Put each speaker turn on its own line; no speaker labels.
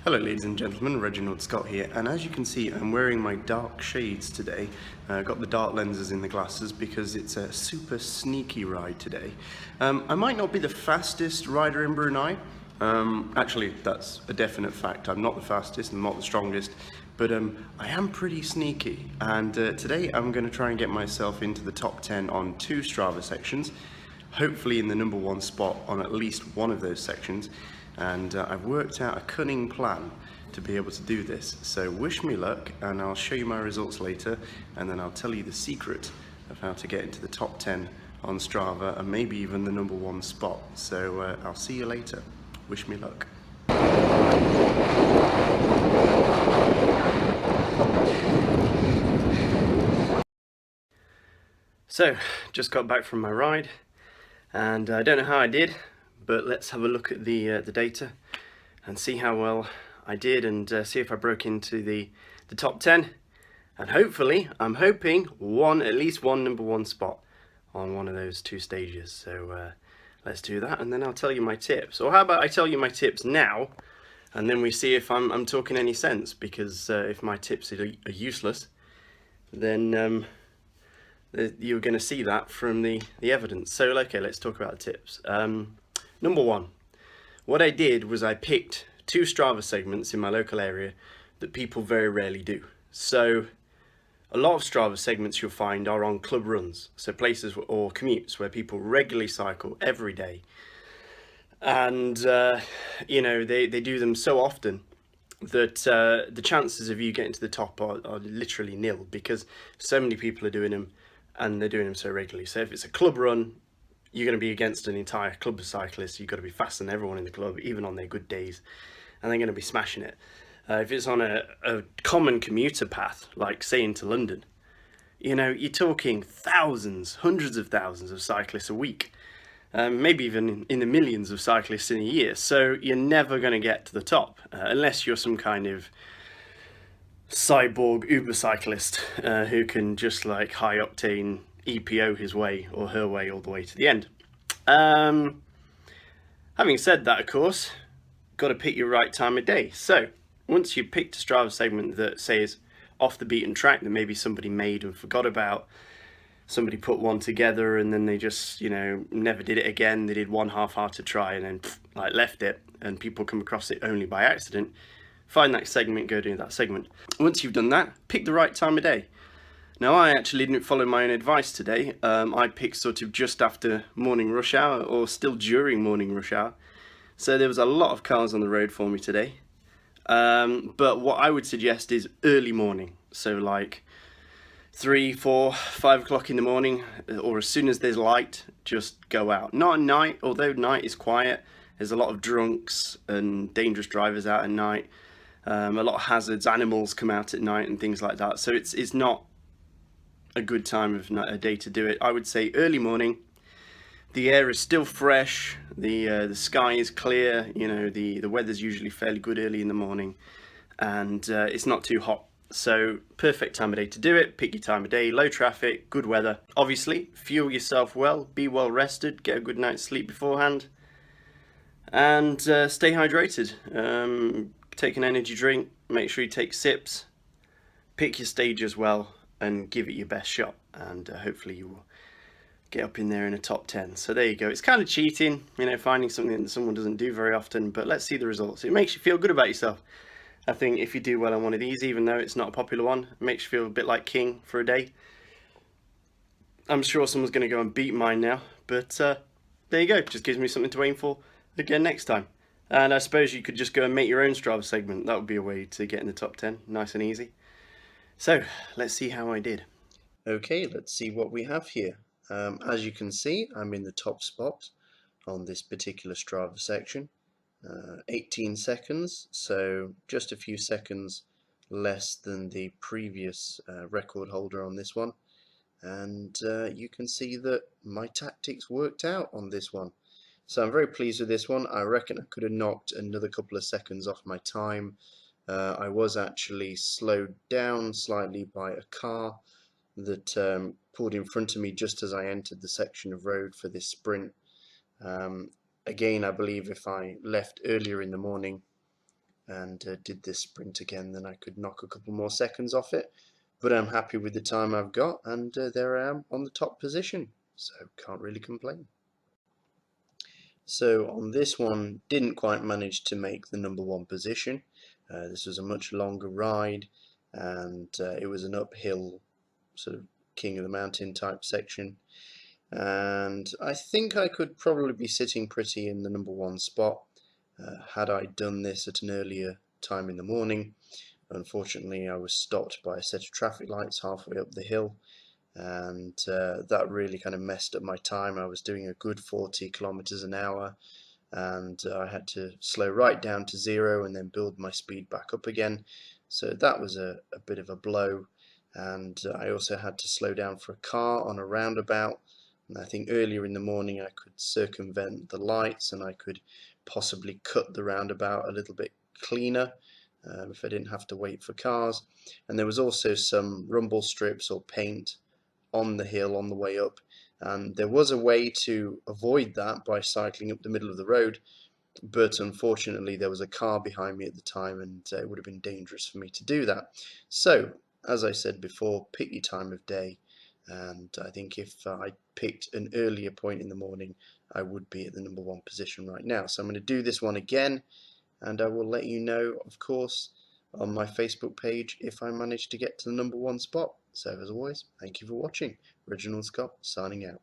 Hello ladies and gentlemen, Reginald Scott here, and as you can see I'm wearing my dark shades today. Got the dark lenses in the glasses because it's a super sneaky ride today. I might not be the fastest rider in Brunei. Actually, that's a definite fact. I'm not the fastest, I'm not the strongest, but I am pretty sneaky, and today I'm going to try and get myself into the top 10 on 2 Strava sections, hopefully in the number 1 spot on at least one of those sections. And I've worked out a cunning plan to be able to do this. So wish me luck, and I'll show you my results later, and then I'll tell you the secret of how to get into the top 10 on Strava, and maybe even the number 1 spot. So I'll see you later. Wish me luck. So, just got back from my ride, and I don't know how I did, but let's have a look at the data and see how well I did, and see if I broke into the top 10, and hopefully, I'm hoping, at least one number 1 spot on one of those 2 stages. So let's do that, and then I'll tell you my tips. Or how about I tell you my tips now, and then we see if I'm talking any sense, because if my tips are useless, then you're going to see that from the evidence. So okay, let's talk about the tips. Number 1, what I did was I picked 2 Strava segments in my local area that people very rarely do. So a lot of Strava segments you'll find are on club runs, so places or commutes where people regularly cycle every day, and you know, they do them so often that the chances of you getting to the top are literally nil, because so many people are doing them and they're doing them so regularly. So if it's a club run, you're going to be against an entire club of cyclists. You've got to be faster than everyone in the club, even on their good days, and they're going to be smashing it. If it's on a common commuter path, like say into London, you know, you're talking thousands, hundreds of thousands of cyclists a week, maybe even in the millions of cyclists in a year. So you're never going to get to the top unless you're some kind of cyborg Uber cyclist who can just like high octane EPO his way or her way all the way to the end. Having said that, of course, got to pick your right time of day. So once you've picked a Strava segment that says off the beaten track, that maybe somebody made and forgot about, somebody put one together and then they just, you know, never did it again. They did one half-hearted try and then like left it, and people come across it only by accident. Find that segment, go do that segment. Once you've done that, pick the right time of day. Now, I actually didn't follow my own advice today. I picked sort of just after morning rush hour, or still during morning rush hour. So there was a lot of cars on the road for me today. But what I would suggest is early morning. So like 3, 4, 5 o'clock in the morning, or as soon as there's light, just go out. Not at night, although night is quiet. There's a lot of drunks and dangerous drivers out at night. A lot of hazards, animals come out at night and things like that. So it's not a good time of a day to do it. I would say early morning. The air is still fresh, the sky is clear, you know, the weather's usually fairly good early in the morning, and it's not too hot. So perfect time of day to do it. Pick your time of day, low traffic, good weather. Obviously, fuel yourself well, be well rested, get a good night's sleep beforehand, and stay hydrated. Take an energy drink, make sure you take sips, pick your stage as well, and give it your best shot, and hopefully you will get up in there in a top 10. So there you go. It's kind of cheating, you know, finding something that someone doesn't do very often, but let's see the results. It makes you feel good about yourself. I think if you do well on one of these, even though it's not a popular one, it makes you feel a bit like king for a day. I'm sure someone's going to go and beat mine now, but there you go. Just gives me something to aim for again next time. And I suppose you could just go and make your own Strava segment. That would be a way to get in the top 10, nice and easy. So let's see how I did. Okay, let's see what we have here. As you can see, I'm in the top spot on this particular Strava section. 18 seconds, so just a few seconds less than the previous record holder on this one. And you can see that my tactics worked out on this one. So I'm very pleased with this one. I reckon I could have knocked another couple of seconds off my time. I was actually slowed down slightly by a car that pulled in front of me just as I entered the section of road for this sprint. Again, I believe if I left earlier in the morning,
and did this sprint again, then I could knock a couple more seconds off it. But I'm happy with the time I've got, and there I am on the top position, so can't really complain. So on this one, didn't quite manage to make the number one position. This was a much longer ride, and it was an uphill sort of king of the mountain type section. And I think I could probably be sitting pretty in the number one spot had I done this at an earlier time in the morning. Unfortunately, I was stopped by a set of traffic lights halfway up the hill, and that really kind of messed up my time. I was doing a good 40 kilometers an hour, and I had to slow right down to 0 and then build my speed back up again. So that was a bit of a blow, and I also had to slow down for a car on a roundabout. And I think earlier in the morning I could circumvent the lights and I could possibly cut the roundabout a little bit cleaner if I didn't have to wait for cars. And there was also some rumble strips or paint on the hill on the way up, and there was a way to avoid that by cycling up the middle of the road, but unfortunately there was a car behind me at the time, and it would have been dangerous for me to do that. So as I said before, pick your time of day, and I think if I picked an earlier point in the morning, I would be at the number one position right now. So I'm going to do this one again, and I will let you know, of course, on my Facebook page if I manage to get to the number one spot. So as always, thank you for watching. Reginald Scott signing out.